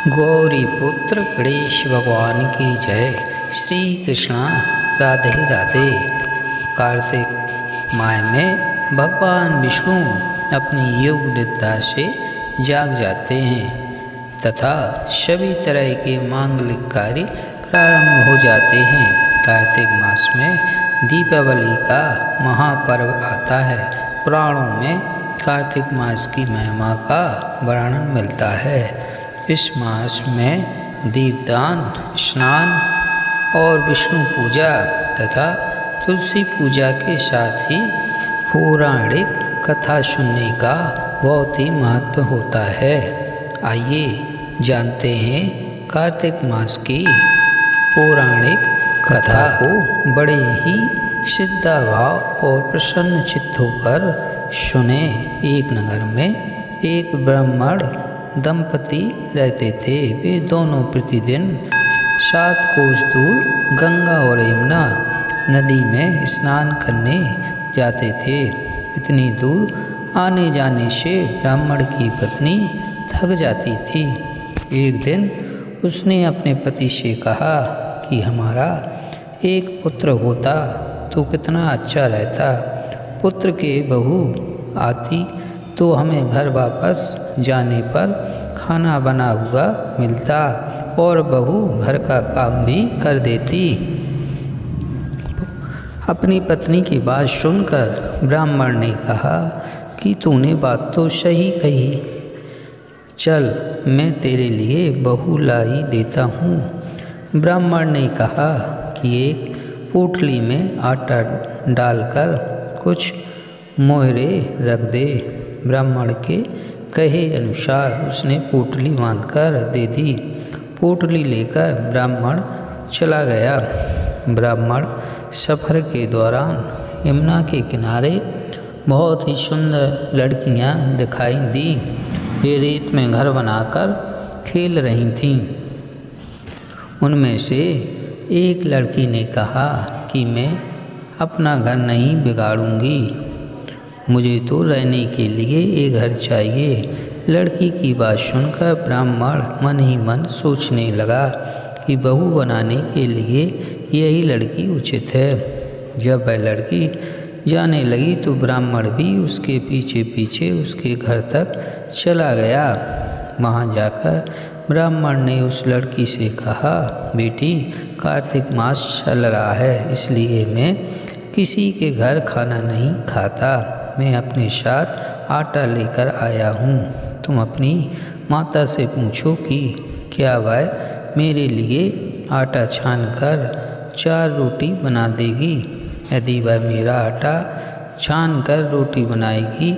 गौरी पुत्र गणेश भगवान की जय। श्री कृष्णा राधे राधे। कार्तिक माह में भगवान विष्णु अपनी योग निद्रा से जाग जाते हैं तथा सभी तरह के मांगलिक कार्य प्रारंभ हो जाते हैं। कार्तिक मास में दीपावली का महापर्व आता है। पुराणों में कार्तिक मास की महिमा का वर्णन मिलता है। इस मास में दीपदान, स्नान और विष्णु पूजा तथा तुलसी पूजा के साथ ही पौराणिक कथा सुनने का बहुत ही महत्व होता है। आइए जानते हैं कार्तिक मास की पौराणिक कथा को। बड़े ही श्रद्धाभाव और प्रसन्न चित्त होकर सुने। एक नगर में एक ब्राह्मण दंपति रहते थे। वे दोनों प्रतिदिन 7 कोस दूर गंगा और यमुना नदी में स्नान करने जाते थे। इतनी दूर आने जाने से ब्राह्मण की पत्नी थक जाती थी। एक दिन उसने अपने पति से कहा कि हमारा एक पुत्र होता तो कितना अच्छा रहता। पुत्र के बहू आती तो हमें घर वापस जाने पर खाना बना हुआ मिलता और बहू घर का काम भी कर देती। अपनी पत्नी की बात सुनकर ब्राह्मण ने कहा कि तूने बात तो सही कही। चल मैं तेरे लिए बहू लाई देता हूँ। ब्राह्मण ने कहा कि एक पोटली में आटा डालकर कुछ मोहरे रख दे। ब्राह्मण के कहे अनुसार उसने पोटली बांधकर दे दी। पोटली लेकर ब्राह्मण चला गया। ब्राह्मण सफ़र के दौरान यमुना के किनारे बहुत ही सुंदर लड़कियां दिखाई दी। वे रेत में घर बनाकर खेल रही थीं। उनमें से एक लड़की ने कहा कि मैं अपना घर नहीं बिगाड़ूंगी, मुझे तो रहने के लिए एक घर चाहिए। लड़की की बात सुनकर ब्राह्मण मन ही मन सोचने लगा कि बहू बनाने के लिए यही लड़की उचित है। जब वह लड़की जाने लगी तो ब्राह्मण भी उसके पीछे पीछे उसके घर तक चला गया। वहाँ जाकर ब्राह्मण ने उस लड़की से कहा, बेटी कार्तिक मास चल रहा है इसलिए मैं किसी के घर खाना नहीं खाता। मैं अपने साथ आटा लेकर आया हूँ। तुम अपनी माता से पूछो कि क्या वह मेरे लिए आटा छानकर 4 रोटी बना देगी। यदि वह मेरा आटा छानकर रोटी बनाएगी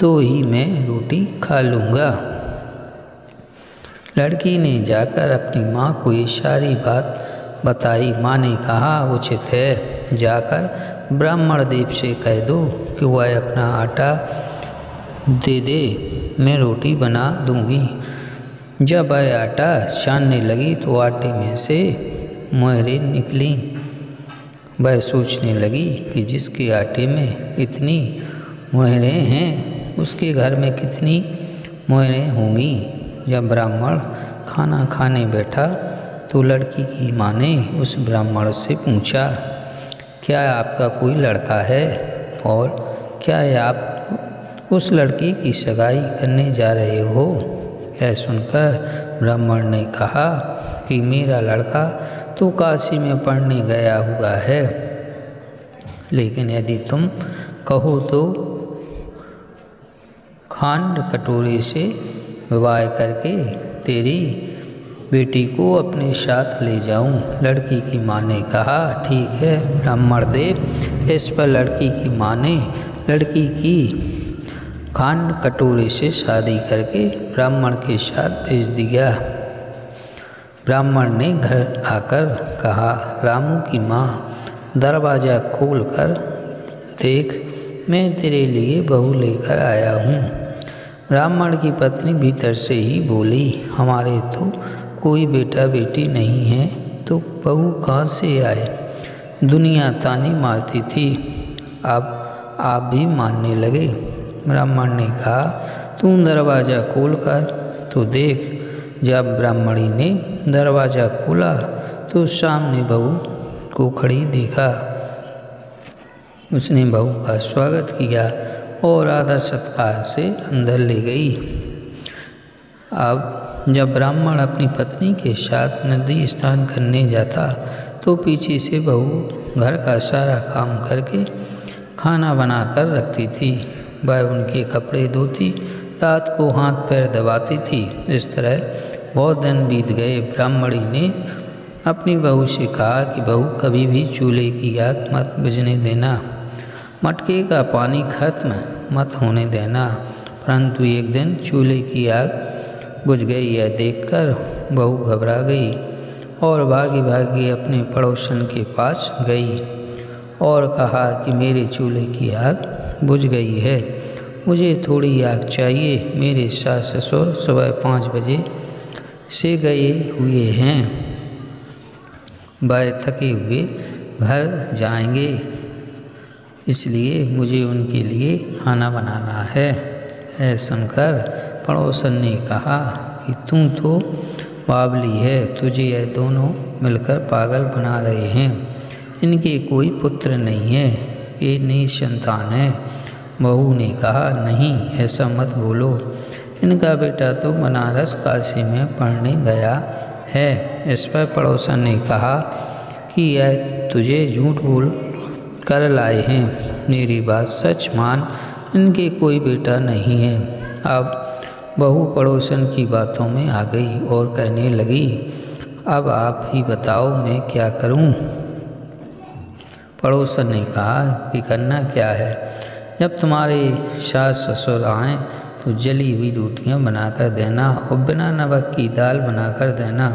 तो ही मैं रोटी खा लूँगा। लड़की ने जाकर अपनी माँ को ये सारी बात बताई। माँ ने कहा उचित है, जाकर ब्राह्मण देव से कह दो कि वह अपना आटा दे दे, मैं रोटी बना दूंगी। जब वह आटा छानने लगी तो आटे में से मोहरें निकली। वह सोचने लगी कि जिसके आटे में इतनी मोहरें हैं उसके घर में कितनी मोहरें होंगी। जब ब्राह्मण खाना खाने बैठा तो लड़की की माँ ने उस ब्राह्मण से पूछा, क्या आपका कोई लड़का है और क्या आप उस लड़की की सगाई करने जा रहे हो। यह सुनकर ब्राह्मण ने कहा कि मेरा लड़का तो काशी में पढ़ने गया हुआ है, लेकिन यदि तुम कहो तो खांड कटोरे से विवाह करके तेरी बेटी को अपने साथ ले जाऊं। लड़की की माँ ने कहा ठीक है ब्राह्मण देव। इस पर लड़की की माँ ने लड़की की खांड कटोरे से शादी करके ब्राह्मण के साथ भेज दिया। ब्राह्मण ने घर आकर कहा, रामू की माँ दरवाज़ा खोलकर देख, मैं तेरे लिए बहू लेकर आया हूँ। ब्राह्मण की पत्नी भीतर से ही बोली, हमारे तो कोई बेटा बेटी नहीं है तो बहू कहाँ से आए। दुनिया ताने मारती थी, अब आप भी मानने लगे। ब्राह्मण ने कहा, तू दरवाज़ा खोलकर तो देख, जब ब्राह्मणी ने दरवाज़ा खोला तो सामने बहू को खड़ी देखा। उसने बहू का स्वागत किया और आदर सत्कार से अंदर ले गई। अब जब ब्राह्मण अपनी पत्नी के साथ नदी स्नान करने जाता तो पीछे से बहू घर का सारा काम करके खाना बनाकर रखती थी। वह उनके कपड़े धोती, रात को हाथ पैर दबाती थी। इस तरह बहुत दिन बीत गए। ब्राह्मणी ने अपनी बहू से कहा कि बहू कभी भी चूल्हे की आग मत बुझने देना, मटके का पानी खत्म मत होने देना। परंतु एक दिन चूल्हे की आग बुझ गई। यह देखकर बहू घबरा गई और भागी भागी अपने पड़ोसन के पास गई और कहा कि मेरे चूल्हे की आग बुझ गई है, मुझे थोड़ी आग चाहिए। मेरे सास ससुर सुबह 5 बजे से गए हुए हैं, वह थके हुए घर जाएंगे, इसलिए मुझे उनके लिए खाना बनाना है। यह सुनकर पड़ोसन ने कहा कि तू तो बावली है, तुझे यह दोनों मिलकर पागल बना रहे हैं। इनके कोई पुत्र नहीं है, ये निसंतान है। बहू ने कहा नहीं, ऐसा मत बोलो, इनका बेटा तो बनारस काशी में पढ़ने गया है। इस पर पड़ोसन ने कहा कि यह तुझे झूठ बोल कर लाए हैं, मेरी बात सच मान, इनके कोई बेटा नहीं है। अब बहू पड़ोसन की बातों में आ गई और कहने लगी, अब आप ही बताओ मैं क्या करूं? पड़ोसन ने कहा कि करना क्या है, जब तुम्हारे सास ससुर आएँ तो जली हुई रोटियां बनाकर देना और बिना नमक की दाल बनाकर देना,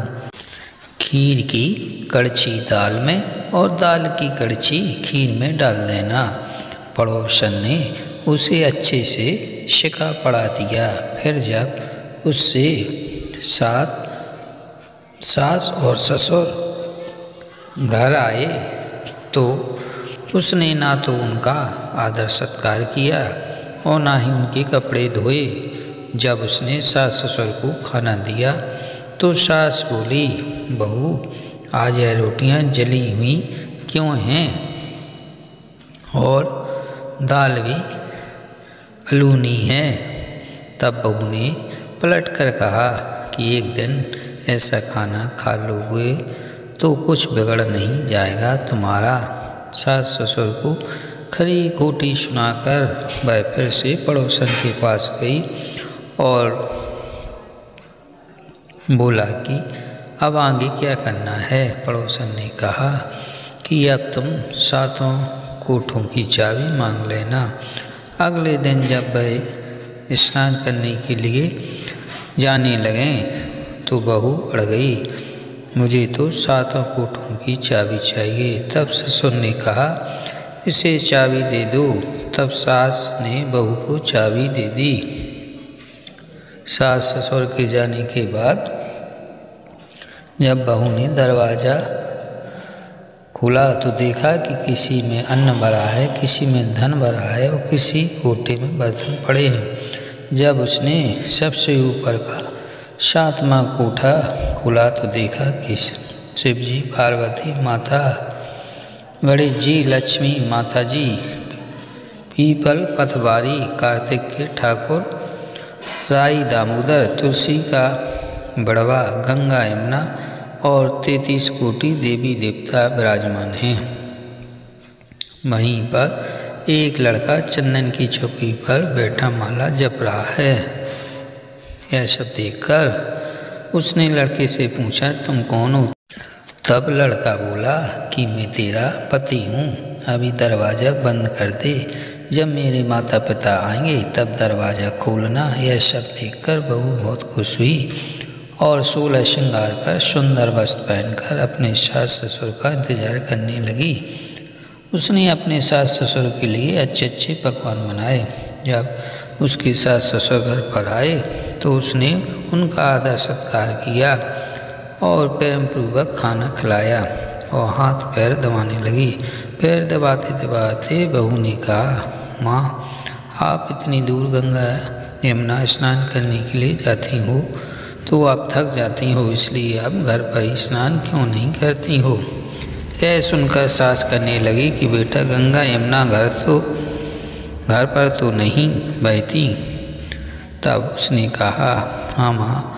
खीर की कड़छी दाल में और दाल की कड़छी खीर में डाल देना। पड़ोसन ने उसे अच्छे से शिका पड़ा दिया। फिर जब उससे सास और ससुर घर आए तो उसने ना तो उनका आदर सत्कार किया और ना ही उनके कपड़े धोए। जब उसने सास ससुर को खाना दिया तो सास बोली, बहू आज यह रोटियां जली हुई क्यों हैं और दाल भी अलूनी है। तब बहू ने पलट कर कहा कि एक दिन ऐसा खाना खा लोगे तो कुछ बिगड़ नहीं जाएगा तुम्हारा। सास ससुर को खरी खोटी सुनाकर वह फिर से पड़ोसन के पास गई और बोला कि अब आगे क्या करना है। पड़ोसन ने कहा कि अब तुम 7 कोठों की चाबी मांग लेना। अगले दिन जब वह स्नान करने के लिए जाने लगे तो बहू अड़ गई, मुझे तो 7 कोठों की चाबी चाहिए। तब ससुर ने कहा इसे चाबी दे दो। तब सास ने बहू को चाबी दे दी। सास ससुर के जाने के बाद जब बहू ने दरवाज़ा खोला तो देखा कि किसी में अन्न भरा है, किसी में धन भरा है और किसी कोठे में बर्तन पड़े हैं। जब उसने सबसे ऊपर का 7वां कोठा खोला तो देखा कि शिव जी, पार्वती माता, गणेश जी, लक्ष्मी माता जी, पीपल पतवारी, कार्तिक के ठाकुर, राई दामोदर, तुलसी का बड़वा, गंगा यमुना और 33 कोटि देवी देवता विराजमान हैं। वहीं पर एक लड़का चंदन की चौकी पर बैठा माला जप रहा है। यह सब देखकर उसने लड़के से पूछा, तुम कौन हो? तब लड़का बोला कि मैं तेरा पति हूँ, अभी दरवाज़ा बंद कर दे, जब मेरे माता पिता आएंगे तब दरवाज़ा खोलना। यह सब देखकर बहू बहुत खुश हुई और 16 श्रृंगार कर सुंदर वस्त्र पहनकर अपने सास ससुर का इंतजार करने लगी। उसने अपने सास ससुर के लिए अच्छे अच्छे पकवान बनाए। जब उसके सास ससुर घर पर आए तो उसने उनका आदर सत्कार किया और प्रेम पूर्वक खाना खिलाया और हाथ पैर दबाने लगी। पैर दबाते दबाते बहू ने कहा, माँ आप इतनी दूर गंगा यमुना स्नान करने के लिए जाती हो तो आप थक जाती हो, इसलिए आप घर पर ही स्नान क्यों नहीं करती हो। यह सुनकर सास कहने लगी कि बेटा, गंगा यमुना घर पर तो नहीं बहती। तब उसने कहा, हाँ माँ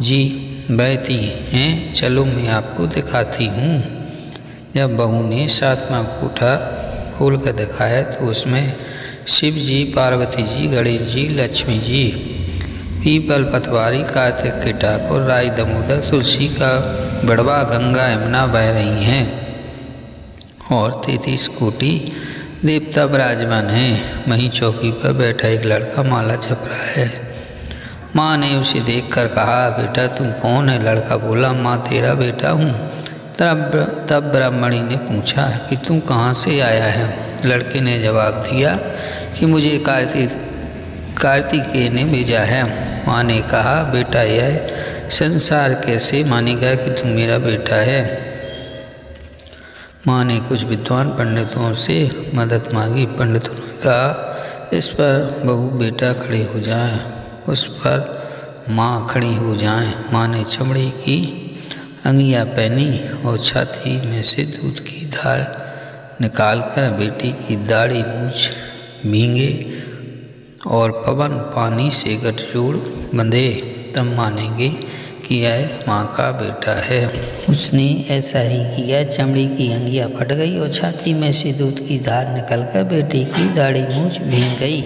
जी बहती हैं, चलो मैं आपको दिखाती हूँ। जब बहू ने सातवां कोठा खोल कर दिखाया तो उसमें शिव जी, पार्वती जी, गणेश जी, लक्ष्मी जी, पीपल, पतवारी, कार्तिक के ठाकुर, राय, दामोदर, तुलसी का बड़वा, गंगा यमुना बह रही हैं और 33 कोटि देवता विराजमान हैं। वहीं चौकी पर बैठा एक लड़का माला जप रहा है। माँ ने उसे देखकर कहा, बेटा तुम कौन है? लड़का बोला, माँ तेरा बेटा हूँ। तब ब्राह्मणी ने पूछा कि तू कहाँ से आया है? लड़के ने जवाब दिया कि मुझे कार्तिकेय ने भेजा है। माँ ने कहा, बेटा यह संसार कैसे मानेगा कि तू मेरा बेटा है? माँ ने कुछ विद्वान पंडितों से मदद मांगी। पंडितों ने कहा, इस पर बहू बेटा खड़े हो जाएं, उस पर माँ खड़ी हो जाएं। माँ ने चमड़े की अंगियाँ पहनी और छाती में से दूध की धार निकालकर बेटी की दाढ़ी मूछ भींगे और पवन पानी से गठजोड़ बंधे, तब मानेंगे कि यह माँ का बेटा है। उसने ऐसा ही किया। चमड़ी की अंगियाँ फट गई और छाती में से दूध की धार निकलकर बेटी की दाढ़ी मूछ भींग गई।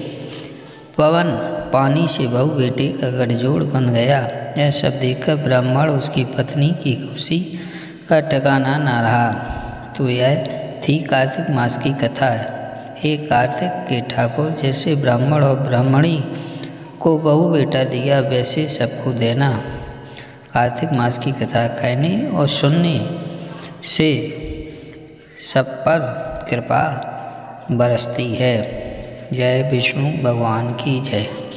पवन पानी से बहू बेटे का गठजोड़ बन गया। यह सब देखकर ब्राह्मण उसकी पत्नी की खुशी का ठिकाना न रहा। तो यह थी कार्तिक मास की कथा। हे कार्तिक के ठाकुर, जैसे ब्राह्मण और ब्राह्मणी को बहू बेटा दिया, वैसे सबको देना। कार्तिक मास की कथा कहने और सुनने से सब पर कृपा बरसती है। जय विष्णु भगवान की जय।